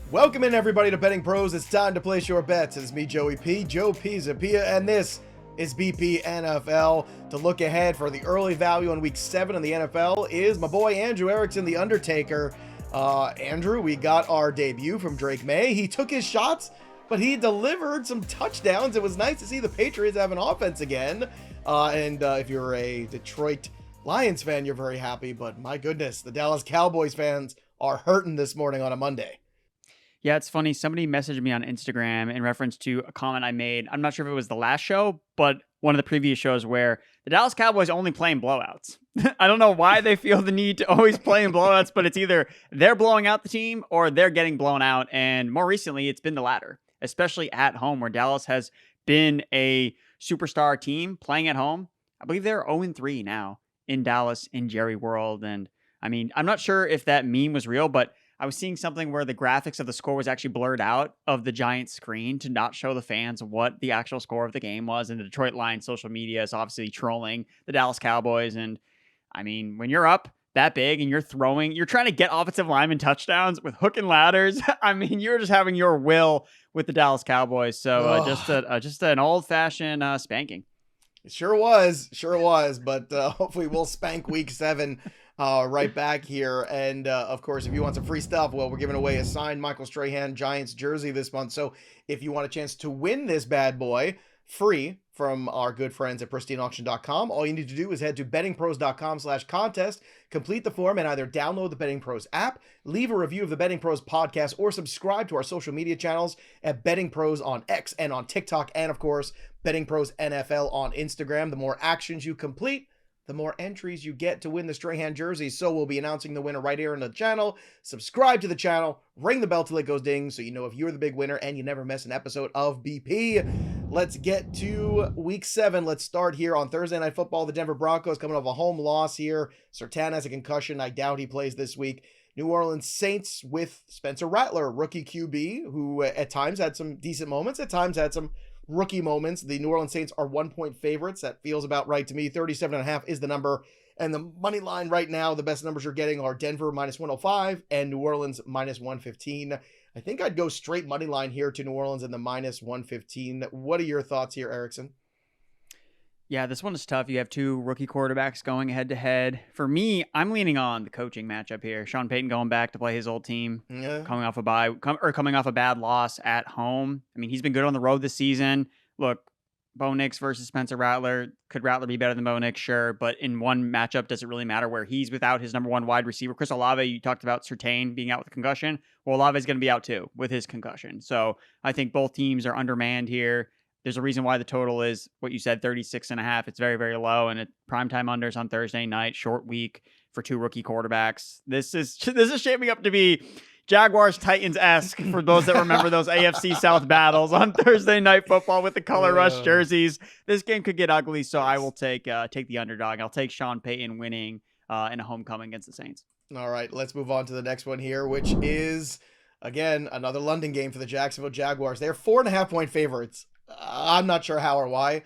Welcome in, everybody, to Betting Pros. It's time to place your bets. It's me, Joey P, Joe Pisapia, and this is BP NFL. To look ahead for the early value on Week 7 in the NFL is my boy Andrew Erickson, the Undertaker. Andrew, we got our debut from Drake Maye. He took his shots, but he delivered some touchdowns. It was nice to see the Patriots have an offense again. If you're a Detroit Lions fan, you're very happy, but my goodness, the Dallas Cowboys fans are hurting this morning on a Monday. Yeah, it's funny. Somebody messaged me on Instagram in reference to a comment I made. I'm not sure if it was the last show, but one of the previous shows where the Dallas Cowboys only play in blowouts. I don't know why they feel the need to always play in blowouts, but it's either they're blowing out the team or they're getting blown out. And more recently, it's been the latter, especially at home where Dallas has been a superstar team playing at home. I believe they're 0-3 now in Dallas in Jerry World. And I mean, I'm not sure if that meme was real, but I was seeing something where the graphics of the score was actually blurred out of the giant screen to not show the fans what the actual score of the game was. And the Detroit Lions social media is obviously trolling the Dallas Cowboys. And I mean, when you're up that big and you're trying to get offensive lineman touchdowns with hook and ladders. I mean, you're just having your will with the Dallas Cowboys. So just an old fashioned spanking. It sure was. But hopefully we'll spank Week 7 right back here. And of course, if you want some free stuff, well, we're giving away a signed Michael Strahan Giants jersey this month. So if you want a chance to win this bad boy free from our good friends at pristineauction.com, all you need to do is head to bettingpros.com/contest, complete the form, and either download the Betting Pros app, leave a review of the Betting Pros podcast, or subscribe to our social media channels at Betting Pros on X and on TikTok, and of course, Betting Pros NFL on Instagram. The more actions you complete, the more entries you get to win the Strahan jersey. So we'll be announcing the winner right here on the channel. Subscribe to the channel, ring the bell till it goes ding so you know if you're the big winner and you never miss an episode of BP. Let's get to Week 7. Let's start here on Thursday Night Football. The Denver Broncos coming off a home loss here. Surtain has a concussion. I doubt he plays this week. New Orleans Saints with Spencer Rattler, rookie QB, who at times had some decent moments, at times had some rookie moments. The New Orleans Saints are 1-point favorites. That feels about right to me. 37.5 is the number. And the money line right now, the best numbers you're getting are Denver -105 and New Orleans -115. I think I'd go straight money line here to New Orleans in the -115. What are your thoughts here, Erickson? Yeah, this one is tough. You have two rookie quarterbacks going head to head. For me, I'm leaning on the coaching matchup here. Sean Payton going back to play his old team, coming off a bad loss at home. I mean, he's been good on the road this season. Look, Bo Nix versus Spencer Rattler. Could Rattler be better than Bo Nix? Sure. But in one matchup, does it really matter where he's without his number one wide receiver? Chris Olave, you talked about Surtain being out with a concussion. Well, Olave's going to be out too with his concussion. So I think both teams are undermanned here. There's a reason why the total is what you said, 36.5. It's very, very low. And primetime unders on Thursday night, short week for two rookie quarterbacks. This is shaping up to be Jaguars-Titans-esque for those that remember those AFC South battles on Thursday Night Football with the color rush jerseys. This game could get ugly, so I will take the underdog. I'll take Sean Payton winning in a homecoming against the Saints. All right, let's move on to the next one here, which is, again, another London game for the Jacksonville Jaguars. They're 4.5-point favorites. I'm not sure how or why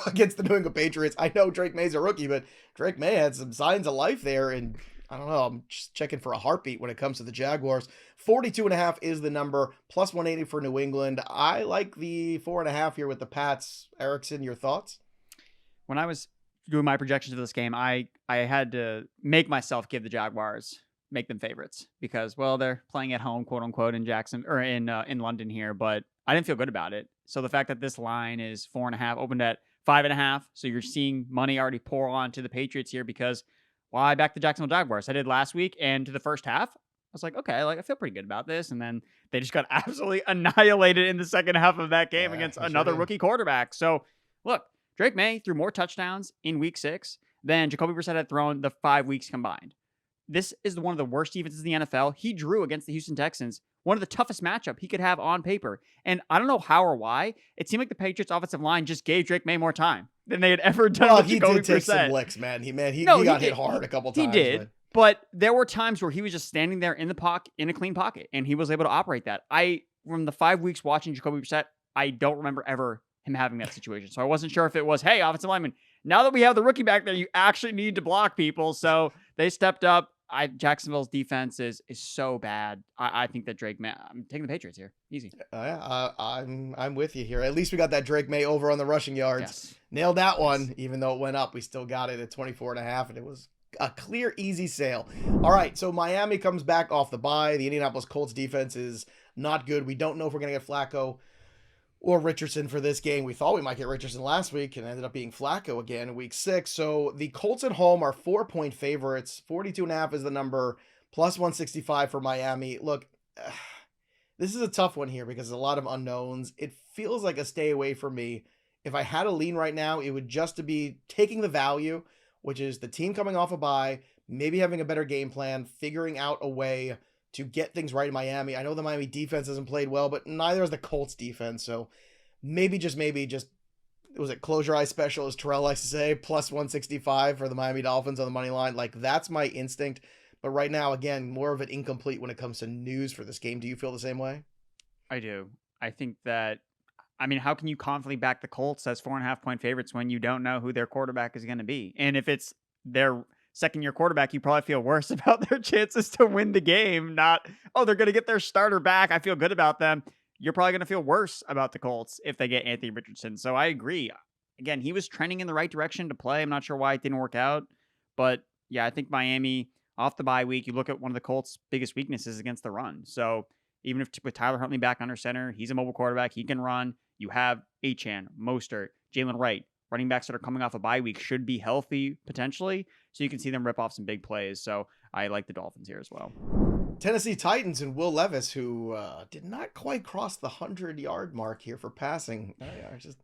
against the New England Patriots. I know Drake Maye's a rookie, but Drake Maye had some signs of life there, and I don't know. I'm just checking for a heartbeat when it comes to the Jaguars. 42.5 is the number, plus 180 for New England. I like the 4.5 here with the Pats. Erickson, your thoughts? When I was doing my projections for this game, I had to make myself give the Jaguars, make them favorites because, well, they're playing at home, quote unquote, in Jackson or in London here, but I didn't feel good about it. So the fact that this line is 4.5, opened at 5.5, so you're seeing money already pour on to the Patriots here because, well, I backed the Jacksonville Jaguars. I did last week, and to the first half, I was like, okay, I feel pretty good about this. And then they just got absolutely annihilated in the second half of that game against another rookie quarterback. So look, Drake Maye threw more touchdowns in Week 6 than Jacoby Brissett had thrown the 5 weeks combined. This is one of the worst defenses in the NFL. He drew against the Houston Texans, one of the toughest matchup he could have on paper. And I don't know how or why. It seemed like the Patriots offensive line just gave Drake Maye more time than they had ever done with Jacoby Brissett. He did take some licks, man. He got hit hard a couple times. He did. But there were times where he was just standing there in the pocket, in a clean pocket, and he was able to operate that. From the 5 weeks watching Jacoby Brissett, I don't remember ever him having that situation. So I wasn't sure if it was, hey, offensive lineman, now that we have the rookie back there, you actually need to block people. So they stepped up. Jacksonville's defense is so bad. I think that Drake May. I'm taking the Patriots here. Easy. I'm with you here. At least we got that Drake May over on the rushing yards. Yes. Nailed that one. Even though it went up, we still got it at 24.5, and it was a clear, easy sale. All right, so Miami comes back off the bye. The Indianapolis Colts defense is not good. We don't know if we're going to get Flacco or Richardson for this game. We thought we might get Richardson last week and ended up being Flacco again in week 6. So the Colts at home are 4-point favorites. 42.5 is the number, plus 165 for Miami. Look, this is a tough one here because there's a lot of unknowns. It feels like a stay away for me. If I had a lean right now, it would just to be taking the value, which is the team coming off a bye, maybe having a better game plan, figuring out a way to get things right in Miami. I know the Miami defense hasn't played well, but neither has the Colts defense. So maybe, was it close your eyes special, as Terrell likes to say, plus 165 for the Miami Dolphins on the money line. Like, that's my instinct. But right now, again, more of an incomplete when it comes to news for this game. Do you feel the same way? I do. I think that, how can you confidently back the Colts as 4.5-point favorites when you don't know who their quarterback is going to be? And if it's their second-year quarterback, you probably feel worse about their chances to win the game. Not, they're going to get their starter back, I feel good about them. You're probably going to feel worse about the Colts if they get Anthony Richardson. So I agree. Again, he was trending in the right direction to play. I'm not sure why it didn't work out. But, yeah, I think Miami, off the bye week, you look at one of the Colts' biggest weaknesses against the run. So even if with Tyler Huntley back under center, he's a mobile quarterback. He can run. You have Achane, Mostert, Jalen Wright. Running backs that are coming off a bye week should be healthy potentially, so you can see them rip off some big plays. So I like the Dolphins here as well. Tennessee Titans and Will Levis, who did not quite cross the 100-yard mark here for passing. Just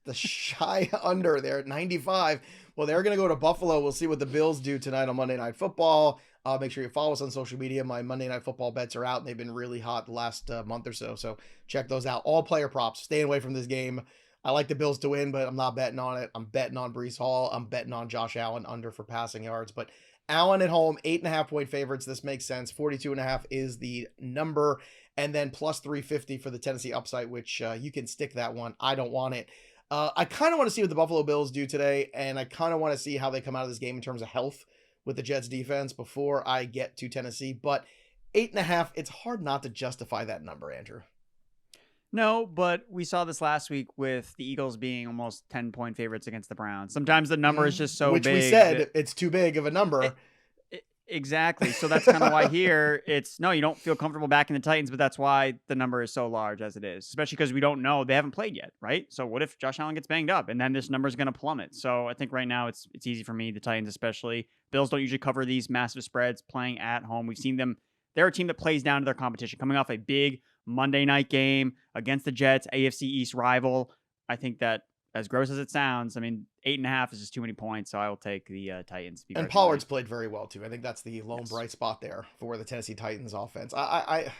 the shy under there at 95. Well, they're going to go to Buffalo. We'll see what the Bills do tonight on Monday Night Football. Make sure you follow us on social media. My Monday Night Football bets are out, and they've been really hot the last month or so. So check those out. All player props. Staying away from this game. I like the Bills to win, but I'm not betting on it. I'm betting on Breece Hall. I'm betting on Josh Allen under for passing yards. But Allen at home, 8.5-point favorites. This makes sense. 42.5 is the number. And then plus 350 for the Tennessee upside, which you can stick that one. I don't want it. I kind of want to see what the Buffalo Bills do today, and I kind of want to see how they come out of this game in terms of health with the Jets defense before I get to Tennessee. But 8.5, it's hard not to justify that number, Andrew. No, but we saw this last week with the Eagles being almost 10-point favorites against the Browns. Sometimes the number is just so big. Which we said it's too big of a number. Exactly. So that's kind of why here you don't feel comfortable backing the Titans, but that's why the number is so large as it is, especially because we don't know. They haven't played yet, right? So what if Josh Allen gets banged up and then this number is going to plummet? So I think right now it's easy for me, the Titans especially. Bills don't usually cover these massive spreads playing at home. We've seen them. They're a team that plays down to their competition, coming off a big Monday night game against the Jets, AFC East rival. I think that, as gross as it sounds, 8.5 is just too many points, so I will take the Titans. And Pollard's played very well, too. I think that's the lone bright spot there for the Tennessee Titans offense. I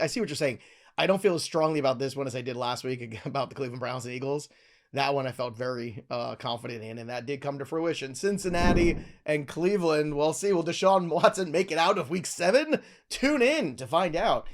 see what you're saying. I don't feel as strongly about this one as I did last week about the Cleveland Browns and Eagles. That one I felt very confident in, and that did come to fruition. Cincinnati and Cleveland, we'll see. Will Deshaun Watson make it out of week 7? Tune in to find out.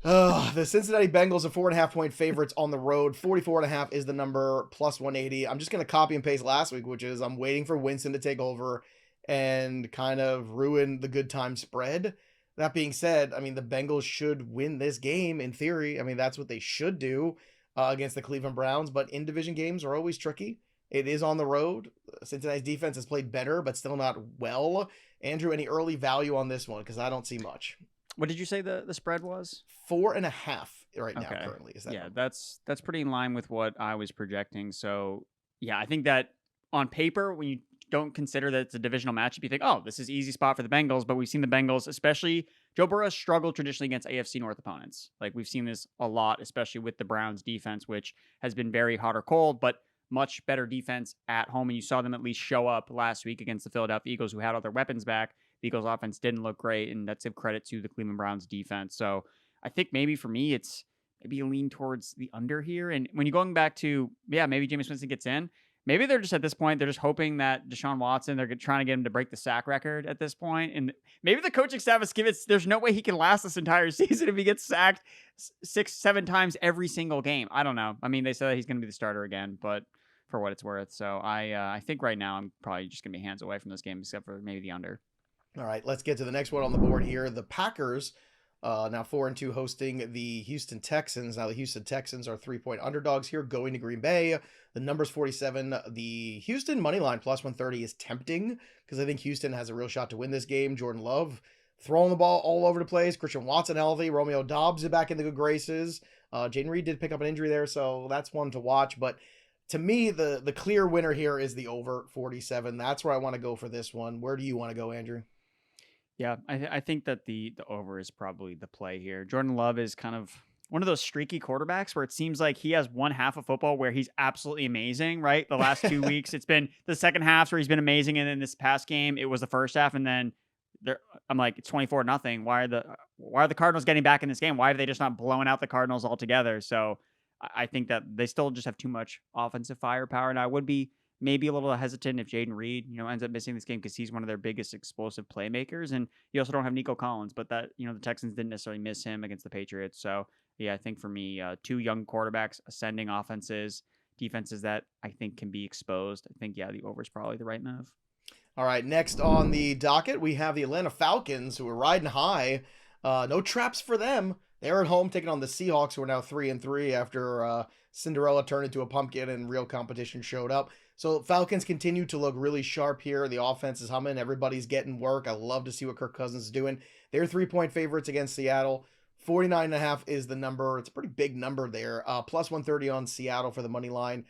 The Cincinnati Bengals are 4.5-point favorites on the road. 44.5 is the number, plus 180. I'm just going to copy and paste last week, which is I'm waiting for Winston to take over and kind of ruin the good time spread. That being said, the Bengals should win this game in theory. That's what they should do against the Cleveland Browns, but in division games are always tricky. It is on the road. Cincinnati's defense has played better, but still not well. Andrew, any early value on this one? Because I don't see much. What did you say the spread was? 4.5 right now currently. Is that number? That's pretty in line with what I was projecting. So yeah, I think that on paper, when you don't consider that it's a divisional matchup, you think, this is easy spot for the Bengals. But we've seen the Bengals, especially Joe Burrow, struggle traditionally against AFC North opponents. Like we've seen this a lot, especially with the Browns defense, which has been very hot or cold, but much better defense at home. And you saw them at least show up last week against the Philadelphia Eagles, who had all their weapons back. The Eagles offense didn't look great, and that's a credit to the Cleveland Browns defense. So I think maybe for me, it's maybe a lean towards the under here. And when you're going back to, maybe Jameis Winston gets in, maybe they're just at this point, they're just hoping that Deshaun Watson, they're trying to get him to break the sack record at this point. And maybe the coaching staff is there's no way he can last this entire season if he gets sacked 6-7 times every single game. I don't know. They said that he's going to be the starter again, but for what it's worth. So I think right now I'm probably just going to be hands away from this game, except for maybe the under. All right, let's get to the next one on the board here. The Packers, now 4-2, hosting the Houston Texans. Now the Houston Texans are 3-point underdogs here, going to Green Bay. The number's 47. The Houston money line plus 130 is tempting because I think Houston has a real shot to win this game. Jordan Love throwing the ball all over the place. Christian Watson healthy. Romeo Doubs is back in the good graces. Jaden Reed did pick up an injury there, so that's one to watch. But to me, the clear winner here is the over 47. That's where I want to go for this one. Where do you want to go, Andrew? Yeah, I think that the over is probably the play here. Jordan Love is kind of one of those streaky quarterbacks where it seems like he has one half of football where he's absolutely amazing, right? The last 2 weeks, it's been the second half where he's been amazing, and then this past game, it was the first half, and then I'm like, it's 24-0. Why are the Cardinals getting back in this game? Why have they just not blown out the Cardinals altogether? So I think that they still just have too much offensive firepower, and I would be maybe a little hesitant if Jaden Reed, ends up missing this game because he's one of their biggest explosive playmakers. And you also don't have Nico Collins, but that, the Texans didn't necessarily miss him against the Patriots. So yeah, I think for me, two young quarterbacks, ascending offenses, defenses that I think can be exposed. I think, yeah, the over is probably the right move. All right, next on the docket, we have the Atlanta Falcons, who are riding high. No traps for them. They're at home taking on the Seahawks, who are now 3-3 after Cinderella turned into a pumpkin and real competition showed up. So Falcons continue to look really sharp here. The offense is humming. Everybody's getting work. I love to see what Kirk Cousins is doing. They're 3-point favorites against Seattle. 49.5 is the number. It's a pretty big number there. Plus 130 on Seattle for the money line.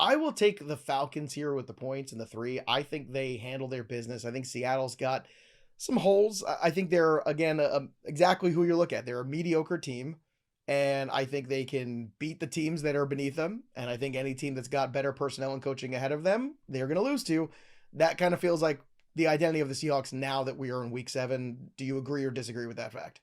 I will take the Falcons here with the points and the 3. I think they handle their business. I think Seattle's got some holes. I think they're, again, exactly who you look at. They're a mediocre team. And I think they can beat the teams that are beneath them. And I think any team that's got better personnel and coaching ahead of them, they're going to lose to. That kind of feels like the identity of the Seahawks now that we are in week 7. Do you agree or disagree with that fact?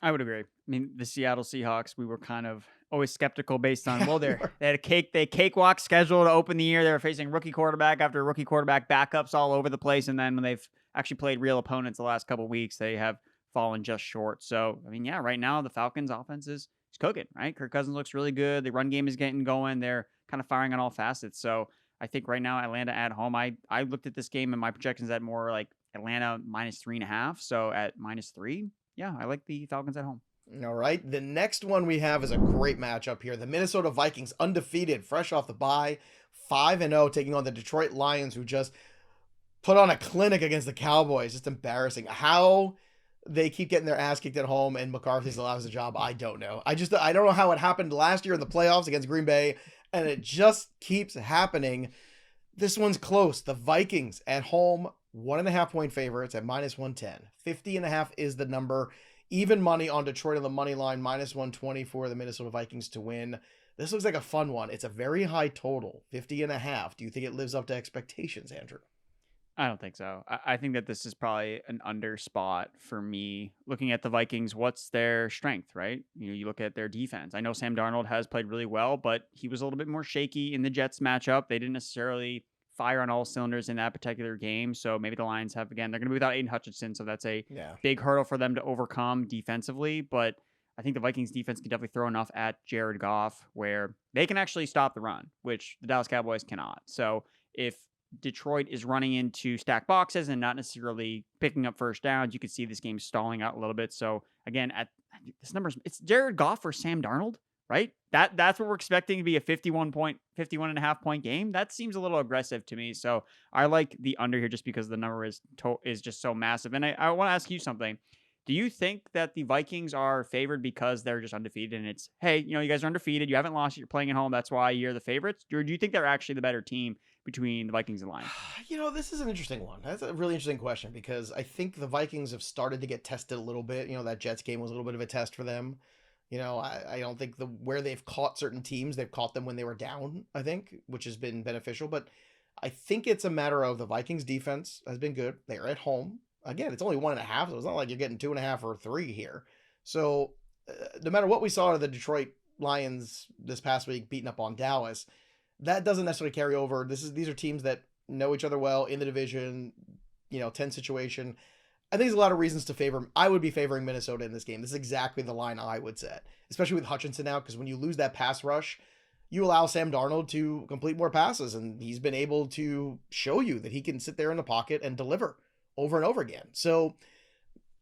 I would agree. I mean, the Seattle Seahawks, we were kind of always skeptical based on, well, they had a cakewalk schedule to open the year. They were facing rookie quarterback after rookie quarterback, backups all over the place. And then when they've actually played real opponents the last couple of weeks, they have fallen just short. So, I mean, yeah, right now the Falcons offense is cooking, right? Kirk Cousins looks really good. The run game is getting going. They're kind of firing on all facets. So I think right now Atlanta at home, I looked at this game and my projections at more like Atlanta -3.5. So at -3, yeah, I like the Falcons at home. All right. The next one we have is a great matchup here. The Minnesota Vikings, undefeated, fresh off the bye, 5-0, taking on the Detroit Lions, who just put on a clinic against the Cowboys. Just embarrassing. How they keep getting their ass kicked at home and McCarthy still has a job, I don't know. I don't know how it happened last year in the playoffs against Green Bay, and it just keeps happening. This one's close. The Vikings at home, 1.5-point favorites at -110. 50.5 is the number. Even money on Detroit on the money line, -120 for the Minnesota Vikings to win. This looks like a fun one. It's a very high total, 50.5. Do you think it lives up to expectations, Andrew? I don't think so. I think that this is probably an under spot for me. Looking at the Vikings, what's their strength, right? You look at their defense. I know Sam Darnold has played really well, but he was a little bit more shaky in the Jets matchup. They didn't necessarily fire on all cylinders in that particular game. So maybe the Lions have, again, they're going to be without Aiden Hutchinson. So that's a big hurdle for them to overcome defensively. But I think the Vikings defense can definitely throw enough at Jared Goff where they can actually stop the run, which the Dallas Cowboys cannot. So if Detroit is running into stack boxes and not necessarily picking up first downs, you could see this game stalling out a little bit. So again, at this number's, it's Jared Goff or Sam Darnold, right? That's what we're expecting to be a 51.5 point game. That seems a little aggressive to me. So I like the under here just because the number is just so massive. And I want to ask you something. Do you think that the Vikings are favored because they're just undefeated and it's, hey, you guys are undefeated, you haven't lost, you're playing at home, that's why you're the favorites? Or do you think they're actually the better team between the Vikings and Lions? This is an interesting one. That's a really interesting question because I think the Vikings have started to get tested a little bit. That Jets game was a little bit of a test for them. I don't think where they've caught certain teams, they've caught them when they were down, I think, which has been beneficial. But I think it's a matter of the Vikings defense has been good. They're at home. Again, it's only 1.5, so it's not like you're getting 2.5 or 3 here. So no matter what we saw of the Detroit Lions this past week beating up on Dallas, that doesn't necessarily carry over. These are teams that know each other well in the division, 10 situation. I think there's a lot of reasons to favor them. I would be favoring Minnesota in this game. This is exactly the line I would set, especially with Hutchinson now, because when you lose that pass rush, you allow Sam Darnold to complete more passes, and he's been able to show you that he can sit there in the pocket and deliver over and over again. So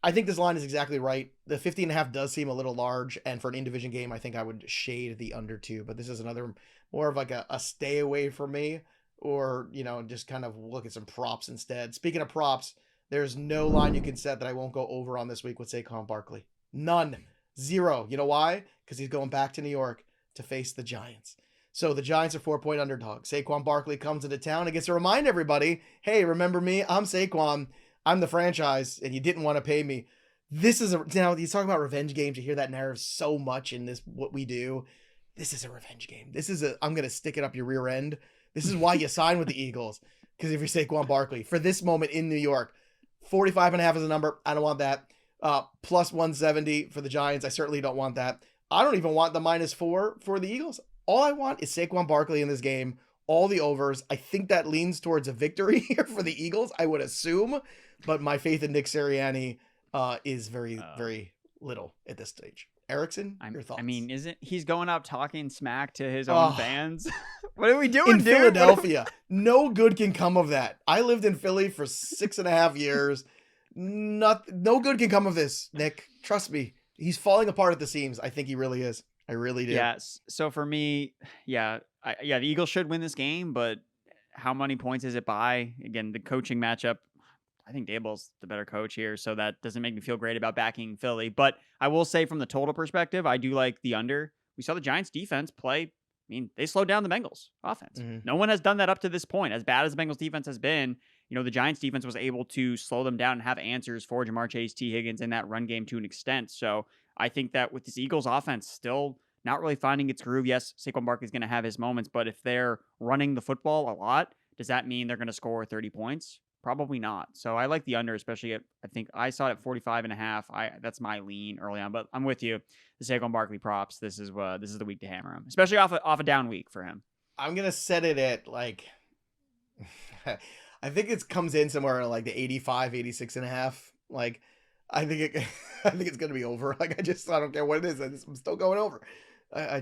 I think this line is exactly right. The 50.5 does seem a little large, and for an in-division game, I think I would shade the under 2, but this is another more of like a stay away for me, or, just kind of look at some props instead. Speaking of props, there's no line you can set that I won't go over on this week with Saquon Barkley. None. Zero. You know why? Because he's going back to New York to face the Giants. So the Giants are 4-point underdogs. Saquon Barkley comes into town and gets to remind everybody, hey, remember me? I'm Saquon. I'm the franchise, and you didn't want to pay me. Now he's talking about revenge games. You hear that narrative so much in this, what we do. This is a revenge game. I'm going to stick it up your rear end. This is why you sign with the Eagles. Because if you're Saquon Barkley, for this moment in New York, 45.5 is a number. I don't want that. Plus 170 for the Giants. I certainly don't want that. I don't even want the -4 for the Eagles. All I want is Saquon Barkley in this game. All the overs. I think that leans towards a victory here for the Eagles, I would assume. But my faith in Nick Sirianni is very, very little at this stage. Erickson, your thoughts? I mean, he's going up talking smack to his own fans? What are we doing, in Philadelphia? No good can come of that. I lived in Philly for 6.5 years. No good can come of this, Nick. Trust me. He's falling apart at the seams. I think he really is. I really do. Yes. So for me, the Eagles should win this game, but how many points is it by? Again, the coaching matchup. I think Daboll's the better coach here, so that doesn't make me feel great about backing Philly. But I will say from the total perspective, I do like the under. We saw the Giants defense play. I mean, they slowed down the Bengals offense. Mm-hmm. No one has done that up to this point. As bad as the Bengals defense has been, the Giants defense was able to slow them down and have answers for Jamar Chase, T. Higgins in that run game to an extent. So I think that with this Eagles offense still not really finding its groove, yes, Saquon Barkley's going to have his moments, but if they're running the football a lot, does that mean they're going to score 30 points? Probably not. So I like the under, especially I think I saw it at 45.5. That's my lean early on, but I'm with you. The Saquon Barkley props. This is the week to hammer him, especially off a down week for him. I'm going to set it at like, I think it comes in somewhere in like the 85, 86.5. Like, I think it's going to be over. Like, I don't care what it is. I'm still going over. I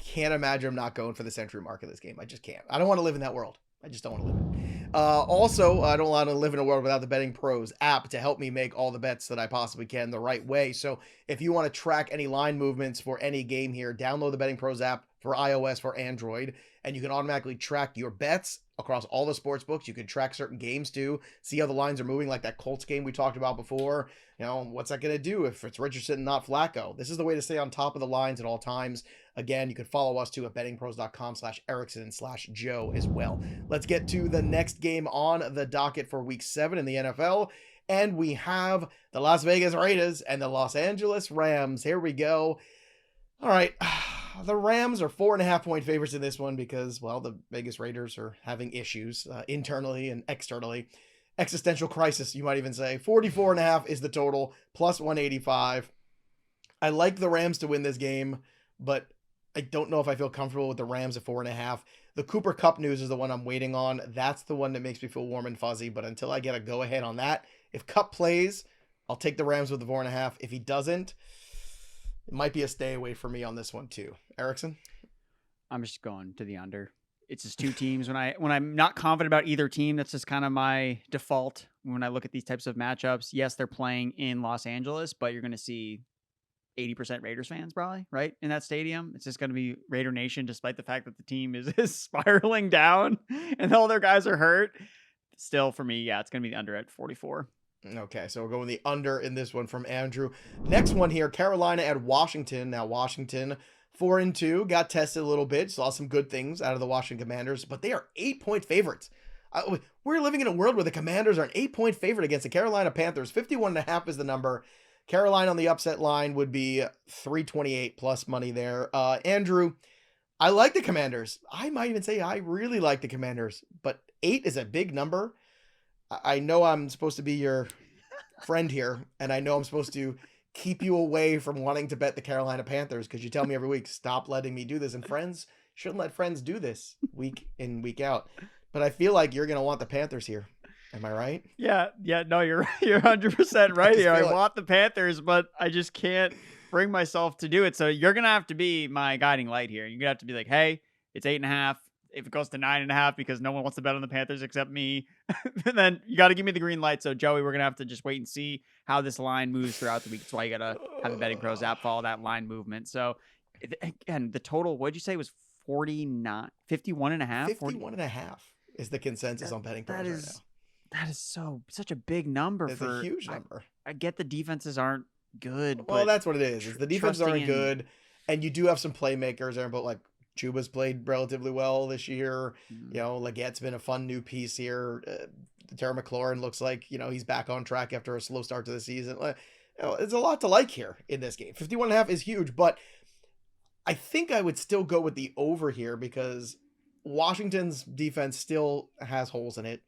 can't imagine him not going for the century mark of this game. I just can't. I don't want to live in that world. I just don't want to live in it. Also, I don't want to live in a world without the BettingPros app to help me make all the bets that I possibly can the right way. So if you want to track any line movements for any game here, download the BettingPros app for iOS, for Android, and you can automatically track your bets across all the sports books. You can track certain games too, see how the lines are moving, like that Colts game we talked about before. What's that going to do if it's Richardson and not Flacco? This is the way to stay on top of the lines at all times. Again, you can follow us too at bettingpros.com/Erickson/Joe as well. Let's get to the next game on the docket for week 7 in the NFL. And we have the Las Vegas Raiders and the Los Angeles Rams. Here we go. All right. The Rams are 4.5-point favorites in this one because, well, the Vegas Raiders are having issues internally and externally. Existential crisis, you might even say. 44.5 is the total, plus 185. I like the Rams to win this game, but I don't know if I feel comfortable with the Rams at 4.5. The Cooper Kupp news is the one I'm waiting on. That's the one that makes me feel warm and fuzzy, but until I get a go-ahead on that, if Kupp plays, I'll take the Rams with the 4.5. If he doesn't, it might be a stay away for me on this one too. Erickson? I'm just going to the under. It's just two teams. When I'm not confident about either team, that's just kind of my default when I look at these types of matchups. Yes, they're playing in Los Angeles, but you're going to see 80% Raiders fans probably, right? In that stadium. It's just going to be Raider Nation, despite the fact that the team is spiraling down and all their guys are hurt. Still, for me, it's going to be the under at 44. Okay, so we're going the under in this one from Andrew. Next one here, Carolina at Washington. Now, Washington 4-2, got tested a little bit, saw some good things out of the Washington Commanders, but they are 8-point favorites. We're living in a world where the Commanders are an 8-point favorite against the Carolina Panthers. 51.5 is the number. Carolina on the upset line would be 328 plus money there. Andrew, I like the Commanders. I might even say I really like the Commanders, but 8 is a big number. I know I'm supposed to be your friend here, and I know I'm supposed to keep you away from wanting to bet the Carolina Panthers because you tell me every week, stop letting me do this. And friends shouldn't let friends do this week in, week out. But I feel like you're going to want the Panthers here. Am I right? Yeah. No, you're 100% right here. I want the Panthers, but I just can't bring myself to do it. So you're going to have to be my guiding light here. You're going to have to be like, hey, it's 8.5. if it goes to 9.5 because no one wants to bet on the Panthers except me, then you got to give me the green light. So Joey, we're going to have to just wait and see how this line moves throughout the week. That's why you got to have the Betting Pros app follow that line movement. So again, the total, what'd you say was 49, 51 and a half? 51 and a half is the consensus on Betting Pros right now. That is such a big number. It's a huge number. I get the defenses aren't good. Well, but that's what it is. The defenses aren't good. And you do have some playmakers there, but like Chuba's played relatively well this year. You know, Legette's been a fun new piece here. Terry McLaurin looks like, you know, he's back on track after a slow start to the season. You know, there's a lot to like here in this game. 51 and a half is huge, but I think I would still go with the over here because Washington's defense still has holes in it.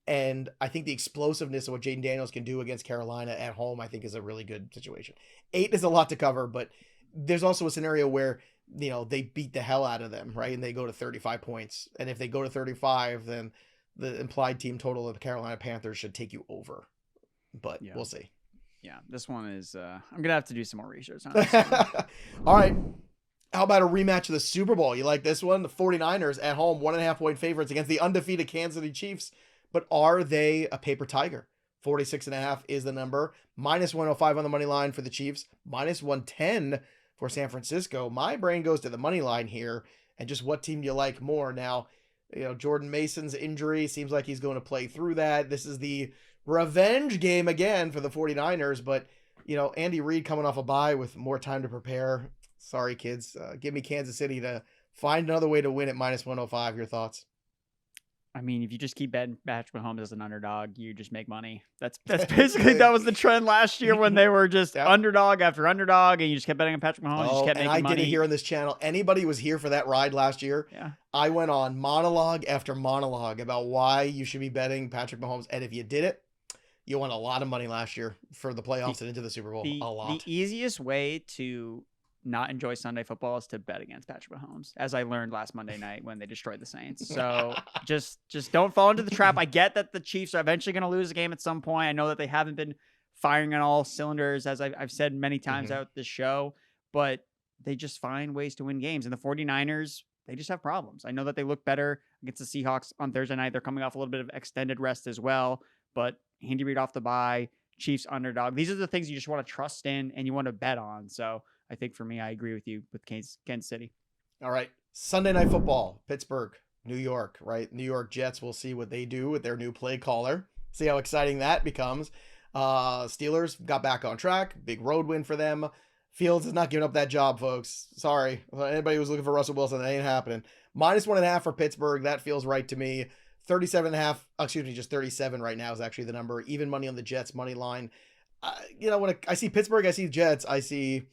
And I think the explosiveness of what Jaden Daniels can do against Carolina at home, I think is a really good situation. 8 is a lot to cover, but there's also a scenario where, you know, they beat the hell out of them, right? And they go to 35 points. And if they go to 35, then the implied team total of the Carolina Panthers should take you over. But we'll see. Yeah, this one is, I'm going to have to do some more research on this one. All right. How about a rematch of the Super Bowl? You like this one? The 49ers at home, 1.5 point favorites against the undefeated Kansas City Chiefs. But are they a paper tiger? 46.5 is the number. -105 on the money line for the Chiefs. -110 for San Francisco. My brain goes to the money line here. And just what team do you like more? Now, you know, Jordan Mason's injury seems like he's going to play through that. This is the revenge game again for the 49ers. But, you know, Andy Reid coming off a bye with more time to prepare. Sorry, kids. Give me Kansas City to find another way to win at -105. Your thoughts? I mean, if you just keep betting Patrick Mahomes as an underdog, you just make money. That's basically, that was the trend last year when they were just underdog after underdog, and you just kept betting on Patrick Mahomes. You just kept making money. I did it here on this channel. Anybody who was here for that ride last year, I went on monologue after monologue about why you should be betting Patrick Mahomes. And if you did it, you won a lot of money last year for the playoffs and into the Super Bowl. A lot. The easiest way to not enjoy Sunday football is to bet against Patrick Mahomes, as I learned last Monday night when they destroyed the Saints. So just don't fall into the trap. I get that the Chiefs are eventually going to lose a game at some point. I know that they haven't been firing on all cylinders, as I've said many times out this show, but they just find ways to win games. And the 49ers, they just have problems. I know that they look better against the Seahawks on Thursday night. They're coming off a little bit of extended rest as well, but Andy Reid off the bye, Chiefs underdog. These are the things you just want to trust in and you want to bet on. So I think for me, I agree with you with Kansas City. All right. Sunday Night Football, Pittsburgh, New York, right? New York Jets, we'll see what they do with their new play caller. See how exciting that becomes. Steelers got back on track. Big road win for them. Fields is not giving up that job, folks. Sorry. Anybody who's looking for Russell Wilson, that ain't happening. -1.5 for Pittsburgh. That feels right to me. 37.5, just 37 right now is actually the number. Even money on the Jets money line. You know, when I see Pittsburgh, I see Jets, I see,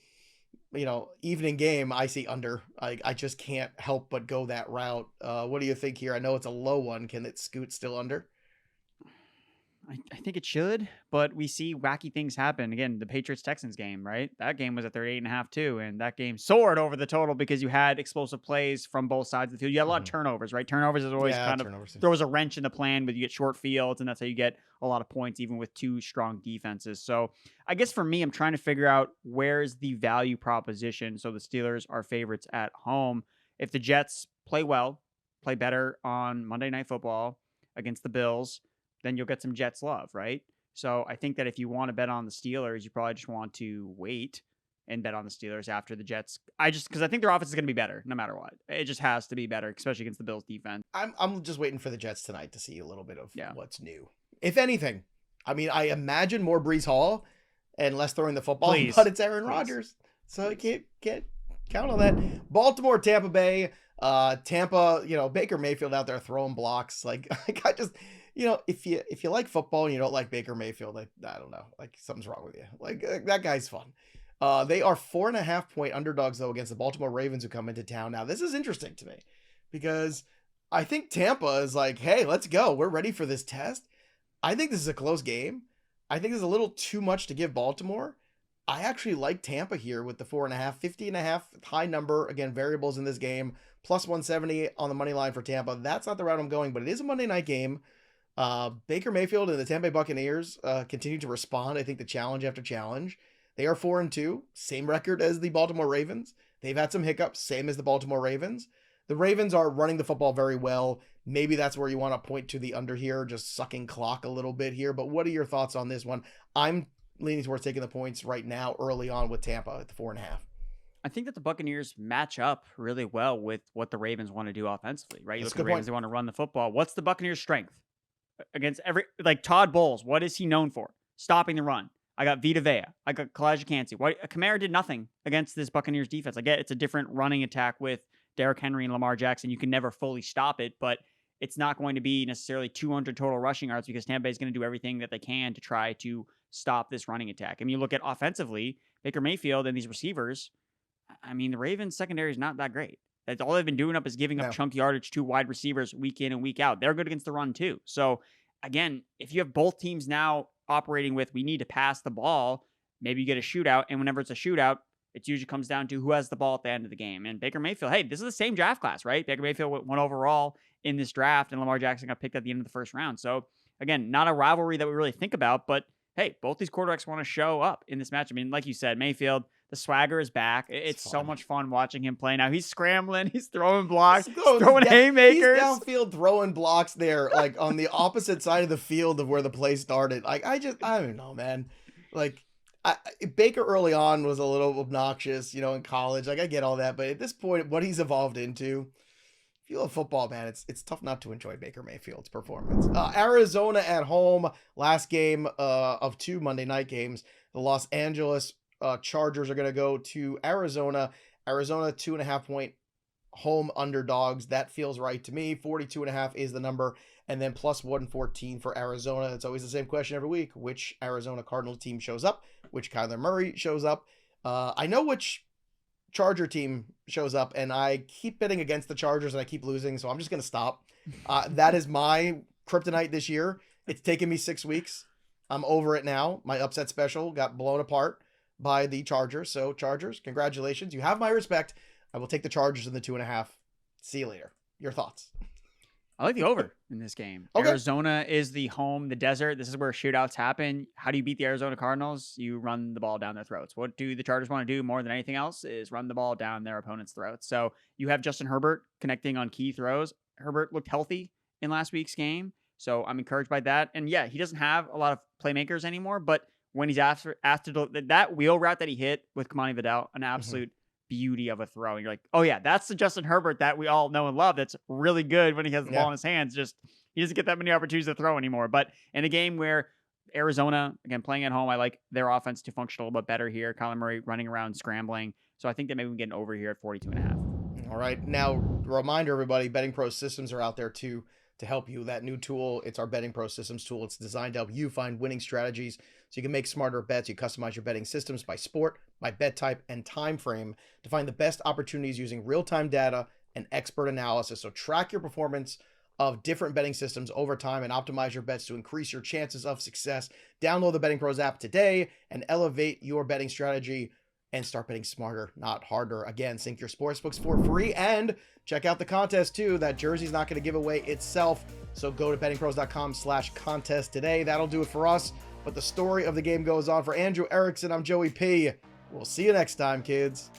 you know, evening game, I see under. I just can't help but go that route. What do you think here? I know it's a low one. Can it scoot still under? I think it should, but we see wacky things happen. Again, the Patriots-Texans game, right? That game was at 38.5 too, and that game soared over the total because you had explosive plays from both sides of the field. You had a lot of turnovers, right? Turnovers is always throws a wrench in the plan, but you get short fields, and that's how you get a lot of points, even with two strong defenses. So I guess for me, I'm trying to figure out where's the value proposition. So the Steelers are favorites at home. If the Jets play well, play better on Monday Night Football against the Bills, then you'll get some Jets love, right? So I think that if you want to bet on the Steelers, you probably just want to wait and bet on the Steelers after the Jets. Because I think their offense is going to be better no matter what. It just has to be better, especially against the Bills defense. I'm just waiting for the Jets tonight to see a little bit of what's new. If anything, I mean, I imagine more Breece Hall and less throwing the football, but it's Aaron Rodgers. So you can't count on that. Baltimore, Tampa Bay, Tampa, you know, Baker Mayfield out there throwing blocks. Like I just... You know, if you like football and you don't like Baker Mayfield, I don't know, like something's wrong with you. Like that guy's fun. They are 4.5 point underdogs though against the Baltimore Ravens who come into town. Now this is interesting to me because I think Tampa is like, hey, let's go. We're ready for this test. I think this is a close game. I think it's a little too much to give Baltimore. I actually like Tampa here with the 4.5, 50.5 high number. Again, variables in this game, +170 on the money line for Tampa. That's not the route I'm going, but it is a Monday night game. Baker Mayfield and the Tampa Bay Buccaneers continue to respond. I think the challenge after challenge. They are 4-2, same record as the Baltimore Ravens. They've had some hiccups, same as the Baltimore Ravens. The Ravens are running the football very well. Maybe that's where you want to point to the under here, just sucking clock a little bit here. But what are your thoughts on this one? I'm leaning towards taking the points right now early on with Tampa at the 4.5. I think that the Buccaneers match up really well with what the Ravens want to do offensively, right? You That's look a at the good Ravens, point. they want to run the football. What's the Buccaneers' strength? Against like Todd Bowles, what is he known for? Stopping the run. I got Vita Vea. I got Kalijah Kancey. Kamara did nothing against this Buccaneers defense. I get it's a different running attack with Derrick Henry and Lamar Jackson. You can never fully stop it, but it's not going to be necessarily 200 total rushing yards because Tampa Bay is going to do everything that they can to try to stop this running attack. I mean, you look at offensively, Baker Mayfield and these receivers, I mean, the Ravens secondary is not that great. That's all they've been doing is giving up chunk yardage to wide receivers week in and week out. They're good against the run too. So again, if you have both teams now operating with, we need to pass the ball, maybe you get a shootout. And whenever it's a shootout, it usually comes down to who has the ball at the end of the game. And Baker Mayfield, hey, this is the same draft class, right? Baker Mayfield went overall in this draft and Lamar Jackson got picked at the end of the first round. So again, not a rivalry that we really think about, but hey, both these quarterbacks want to show up in this match. I mean, like you said, Mayfield, the swagger is back. It's so much fun watching him play now. He's scrambling. He's throwing blocks, throwing haymakers. He's downfield throwing blocks there, like on the opposite side of the field of where the play started. Like, I don't know, man. Like, Baker early on was a little obnoxious, in college. Like, I get all that. But at this point, what he's evolved into, if you love football, man, it's tough not to enjoy Baker Mayfield's performance. Arizona at home, last game of 2 Monday night games. The Los Angeles Chargers are going to go to Arizona. Arizona 2.5-point home underdogs. That feels right to me. 42.5 is the number. And then plus 114 for Arizona. It's always the same question every week. Which Arizona Cardinals team shows up? Which Kyler Murray shows up? I know which Charger team shows up, and I keep betting against the Chargers, and I keep losing, so I'm just going to stop. That is my kryptonite this year. It's taken me 6 weeks. I'm over it now. My upset special got blown apart by the Chargers. So Chargers, congratulations. You have my respect. I will take the Chargers in the 2.5. See you later. Your thoughts? I like the over in this game. Okay. Arizona is the home, the desert. This is where shootouts happen. How do you beat the Arizona Cardinals? You run the ball down their throats. What do the Chargers want to do more than anything else is run the ball down their opponent's throats. So you have Justin Herbert connecting on key throws. Herbert looked healthy in last week's game. So I'm encouraged by that. And yeah, he doesn't have a lot of playmakers anymore, but when he's asked to do that wheel route that he hit with Kamani Vidal, an absolute beauty of a throw. And you're like, oh yeah, that's the Justin Herbert that we all know and love. That's really good when he has the ball in his hands. Just he doesn't get that many opportunities to throw anymore. But in a game where Arizona, again, playing at home, I like their offense to function a little bit better here. Kyler Murray running around, scrambling. So I think that maybe we can get an over here at 42.5. All right. Now, reminder, everybody, BettingPros systems are out there to help you. That new tool, it's our BettingPros systems tool. It's designed to help you find winning strategies so you can make smarter bets. You customize your betting systems by sport, by bet type, and time frame to find the best opportunities using real-time data and expert analysis. So track your performance of different betting systems over time and optimize your bets to increase your chances of success. Download the BettingPros app today and elevate your betting strategy and start betting smarter, not harder. Again, sync your sportsbooks for free and check out the contest too. That jersey's not going to give away itself. So go to bettingpros.com/contest today. That'll do it for us. But the story of the game goes on. For Andrew Erickson, I'm Joey P. We'll see you next time, kids.